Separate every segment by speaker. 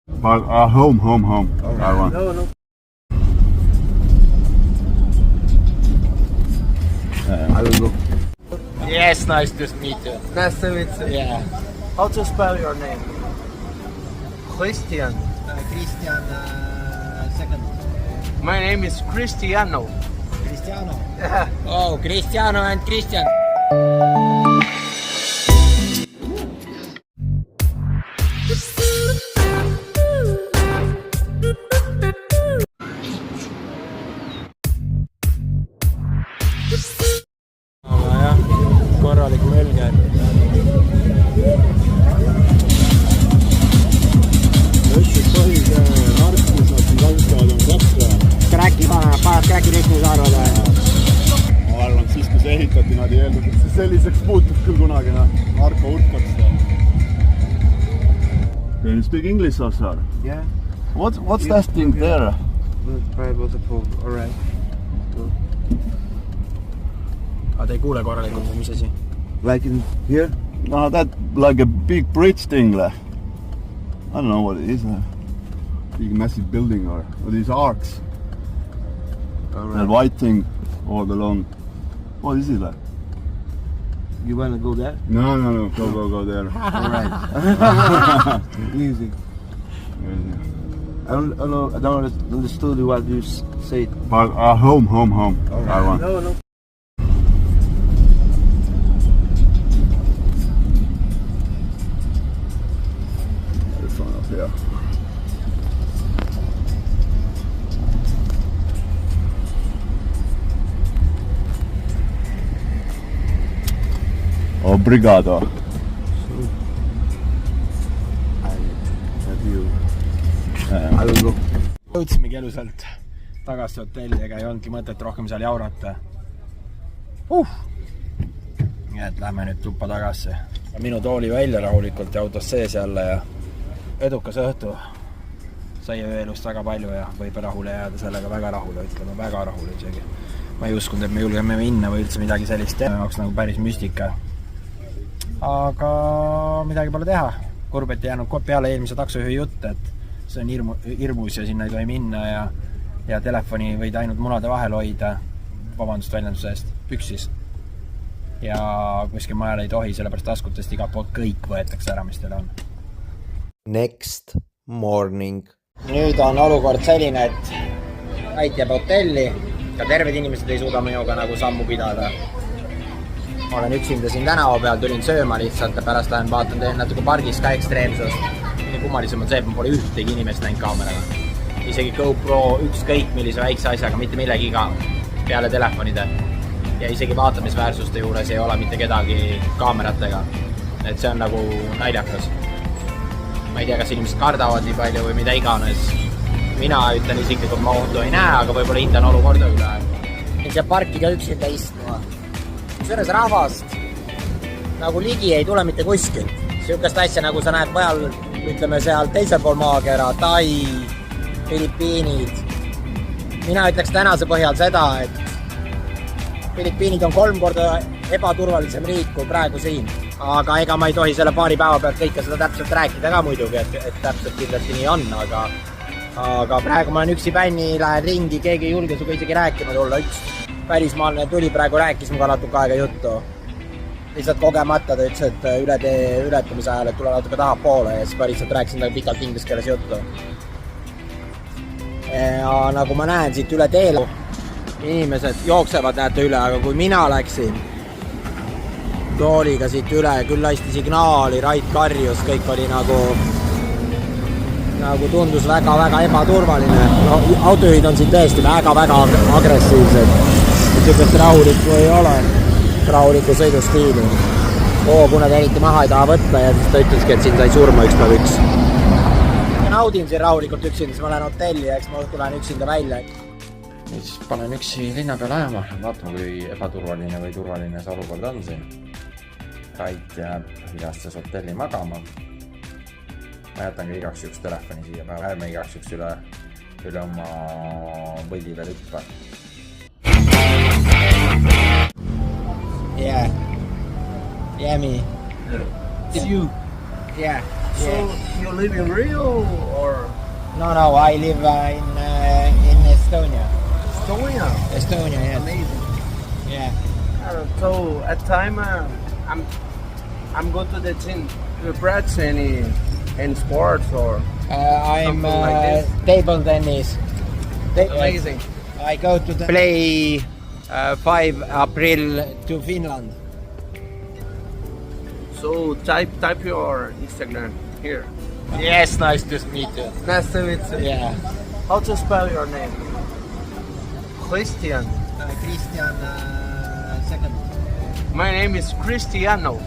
Speaker 1: But home. I want.
Speaker 2: No.
Speaker 1: I will go.
Speaker 3: Yes, nice to meet you.
Speaker 2: Nice to meet you.
Speaker 3: Yeah.
Speaker 2: How to spell your name? Christian.
Speaker 3: Christian second.
Speaker 2: My name is Cristiano.
Speaker 3: Cristiano.
Speaker 2: Yeah.
Speaker 3: Oh, Cristiano and Christian. Korralik mölger. Kräki paneb kräki rühmus arvada.
Speaker 1: Ma arvan, et siis, kui see ehitati, nad ei öelnud, et see selliseks muutub küll kunagi, narko urkaks. Can you speak English also?
Speaker 2: Yeah.
Speaker 1: What's that thing there?
Speaker 2: Very beautiful. Alright.
Speaker 3: Aga te ei kuule korralikult või mis asi?
Speaker 2: Like in here?
Speaker 1: No, that like a big bridge thing. I don't know what it is. Big massive building or these arcs. That white thing all along. What is it like?
Speaker 2: You wanna go there?
Speaker 1: No. Go there.
Speaker 2: Alright. Easy. I don't understood what you said.
Speaker 1: But home. I want.
Speaker 2: No.
Speaker 1: Yeah. Obrigado.
Speaker 2: I will go.
Speaker 3: Jõudsimegi elusalt tagasi hotelli, ega ei olnudki mõtet rohkem seal jaurata. Nii et lähme nüüd tuppa tagasi. Minu tooli välja rahulikult ja autos sees jälle ja edukas õhtu. Sai ööelust väga palju ja võib rahule jääda sellega väga rahule, ütleme väga rahule isegi. Ma ei uskunud, et me julgeme minna või üldse midagi sellist teha, jaoks nagu päris müstika. Aga midagi pole teha. Kurb, et jäänud peale eelmise taksojuhi jutt, et see on hirmus ja sinna ei tohi minna ja telefoni võid ainult munade vahel hoida, vabandust väljenduse eest, püksis. Ja kuskil majal ei tohi, sellepärast taskutest iga poolt kõik võetakse ära, mis teil on.
Speaker 4: Next morning.
Speaker 3: Nüüd on olukord selline, et Ait jääb hotelli, ka terved inimesed ei suuda minuga nagu sammu pidada. Ma olen üksinda siin tänava peal, tulin sööma lihtsalt ja pärast lähen vaatan teen natuke pargis ka ekstreemsust. Nii kummalisem on see, et ma pole ühtegi inimest näinud kaameraga. Isegi GoPro ükskõik millise väikse asjaga, mitte millegiga peale telefonide. Ja isegi vaatamisväärsuste juures ei ole mitte kedagi kaameratega. Et see on nagu naljakas. Ma ei tea, kas inimesed kardavad nii palju või mida iganes. Mina ütlen isiklikult, ma ohtu ei näe, aga võib-olla hindan olukorda üle. Ei saa parkida üksinda istuma. Selles rahvast nagu ligi ei tule mitte kuskilt. Sihukest asja, nagu sa näed mujal, ütleme seal teisel pool maakera, Tai, Filipiinid. Mina ütleks tänase põhjal seda, et Filipiinid on 3 korda ebaturvalisem riik kui praegu siin. Aga ega ma ei tohi selle paari päeva pealt kõike seda täpselt rääkida ka muidugi, et täpselt kindlasti nii on, aga praegu ma olen üksi bänni, lähen ringi, keegi ei julge suga isegi rääkima tulla. Üks pärismaalne tuli praegu, rääkis muga natuke aega juttu. Lihtsalt kogemata ta ütles, et üle tee ületamise ajal, et tule natuke taha poole ja siis päriselt rääkisin taga pikalt inglise keeles juttu. Ja nagu ma näen siit üle teele, inimesed jooksevad näete üle, aga kui mina läksin tooliga siit üle, küll lasti signaali, Rait karjus, kõik oli nagu tundus väga ebaturvaline. No, autojuhid on siin tõesti väga agressiivsed. Sihukest rahulikku ei ole, rahulikku sõidustiili. Kuna ta eriti maha ei taha võtta ja siis ta ütleski, et siin sai surma 1 päev 1. Ja naudin siin rahulikult üksinda, siis ma lähen hotelli ja eks ma õhtul lähen üksinda välja.
Speaker 5: Ja siis panen üksi linna peale ajama, vaatame, kui ebaturvaline või turvaline see olukord on siin. Rait jääb hilastes hotelli magama. Ma jätan ka igaks juks telefoni siia päeva. Ärme igaks juks üle oma võlli veel hüppa.
Speaker 3: Yeah, me.
Speaker 2: It's you.
Speaker 3: Yeah.
Speaker 2: So you live in Rio or
Speaker 3: No, I live in Estonia.
Speaker 2: Estonia.
Speaker 3: Estonia, yes.
Speaker 2: Amazing.
Speaker 3: Yeah.
Speaker 2: So at time I'm going to the gym. You practice any sports or
Speaker 3: I'm
Speaker 2: something like this?
Speaker 3: table tennis.
Speaker 2: Amazing.
Speaker 3: I go to play 5 April to Finland.
Speaker 2: So type your Instagram here.
Speaker 3: Yes, nice to meet you.
Speaker 2: Nice to meet you.
Speaker 3: Yeah.
Speaker 2: How to spell your name? Christian.
Speaker 3: Christian second.
Speaker 2: My name is Cristiano.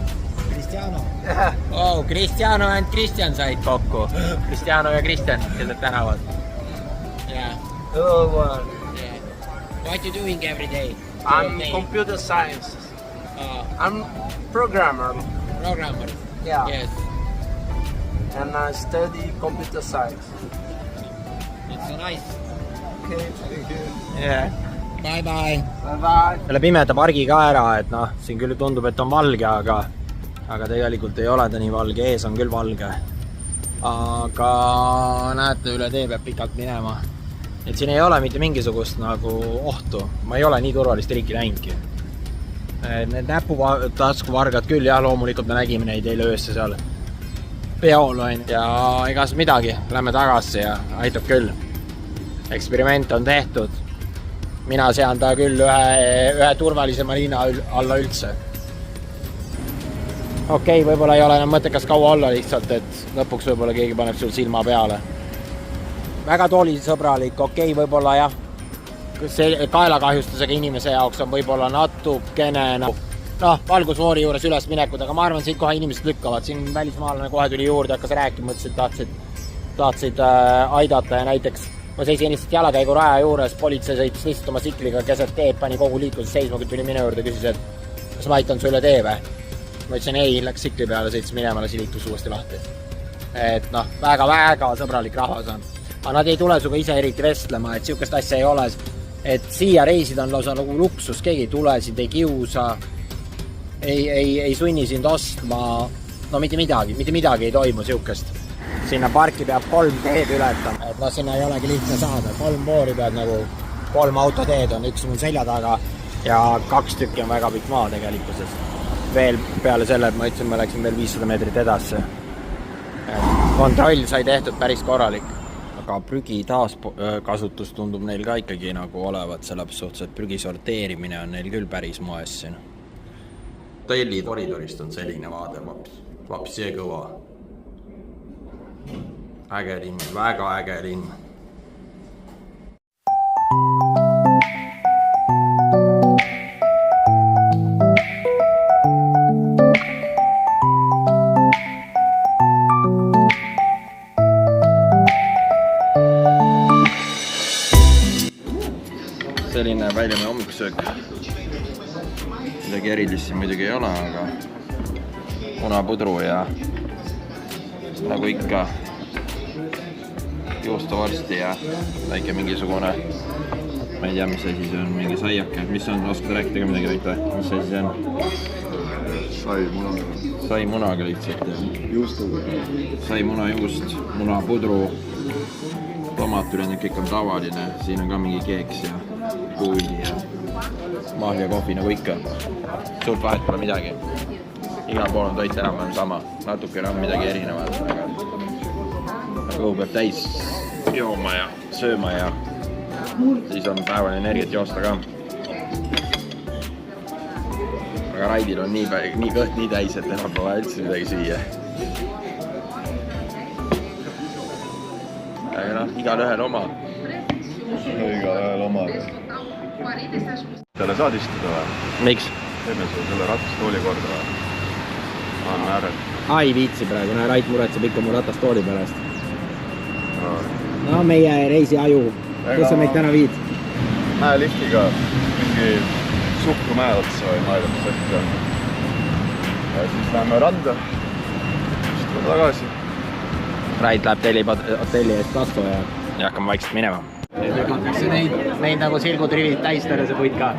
Speaker 3: Cristiano.
Speaker 2: Yeah.
Speaker 3: Oh, Cristiano and Christian said kokku. Cristiano ja Kristjan keset tänavad. Yeah.
Speaker 2: Hello, one.
Speaker 3: Yeah. What you doing every day?
Speaker 2: I'm
Speaker 3: Okay.
Speaker 2: computer science. I'm programmer.
Speaker 3: Programmer.
Speaker 2: Yeah.
Speaker 3: Yes.
Speaker 2: And I study computer science.
Speaker 3: It's so nice.
Speaker 2: Okay, thank you.
Speaker 3: Yeah. Bye bye.
Speaker 2: Bye bye.
Speaker 3: Selle pimeda pargi ka ära, et noh, siin küll tundub, et on valge, aga tegelikult ei ole ta nii valge, ees on küll valge. Aga näete, üle tee peab pikalt minema. Et siin ei ole mitte mingisugust nagu ohtu. Ma ei ole nii turvalist riiki näinudki. Need näputaskuvargad küll, jah, loomulikult me nägime neid eile öösse seal peol on. Ja igas midagi, lähme tagasi ja aitab küll. Eksperiment on tehtud. Mina sean ta küll ühe turvalisema liina alla üldse. Okei, võib-olla ei ole enam mõttekas kaua olla lihtsalt, et lõpuks võib-olla keegi paneb sul silma peale. Väga toolisõbralik, okei, võib-olla jah. See kaelakahjustusega inimese jaoks on võib-olla natukene valgusfoori juures üles minekud, aga ma arvan, siit kohe inimesed lükkavad. Siin välismaalane kohe tuli juurde, hakkas rääkima, mõtlesid, tahtsid aidata ja näiteks ma seisin lihtsalt jalakäiguraja juures, politsei sõitis lihtsalt oma sikliga keset teed, pani kogu liikluse seisma, kui tuli minu juurde, küsis, et kas ma aitan su üle tee või? Ma ütlesin ei, läks sikli peale, sõitis minema, lasi liiklus uuesti lahti. Et noh, väga sõbralik rahvas on. Aga nad ei tule suga ise eriti vestlema, et sihukest asja ei ole. Et siia reisid on lausa nagu luksus, keegi ei tule, sind ei kiusa, ei sunni sind ostma, no mitte midagi ei toimu sihukest. Sinna parki peab 3 teed ületama, et no sinna ei olegi lihtne saada. 3 voori peab nagu 3 autoteed on, üks mul selja taga ja 2 tükki on väga pikk maa tegelikkuses. Veel peale selle, et ma ütlesin, ma läksin veel 500 meetrit edasi. Kontroll sai tehtud päris korralik. Aga prügi taaskasutus tundub neil ka ikkagi nagu olevat selles suhtes, et prügi sorteerimine on neil küll päris moes siin. Talli koridorist on selline vaade, vaps see kõva. Äge linn, väga äge linn. Selline väljamäe hommikusöök. Midagi erilist siin muidugi ei ole, aga munapudru ja nagu ikka juustovarsti ja väike mingisugune, ma ei tea, mis asi see on, mingi saiake, mis on, oskad rääkida ka midagi väike, mis asi see on? Saimunaga lihtsalt ja
Speaker 1: juustuga.
Speaker 3: Saimunajuust, munapudru, tomat ülejäänud kõik on tavaline, siin on ka mingi keeks ja kuuli ja mahl ja kohvi nagu ikka. Suurt vahet pole midagi. Igal pool on toit enam-vähem sama, natuke enam midagi erinevad, aga kõhu peab täis jooma ja sööma ja siis on päeval energiat joosta ka. Aga Raidil on nii kõht nii täis, et enam pole üldse midagi süüa. Aga noh, igal ühel oma.
Speaker 1: Igal ühel oma. Selle saad istuda või?
Speaker 3: Miks?
Speaker 1: Teeme selle ratastooli korda või? On ääred.
Speaker 3: Ai viitsi praegu, näe Rait muretseb ikka mu ratastooli pärast. No meie reisi aju. Kus sa meid täna viid?
Speaker 1: Mäeliftiga mingi suhku mäe otsa või ma ei tea, mis äkki on. Ja siis läheme randa. Istume tagasi.
Speaker 3: Rait läheb hotelli eest kasvu ja hakkame vaikselt minema. Lükatakse neid nagu silgutrivid täis terve see puit ka.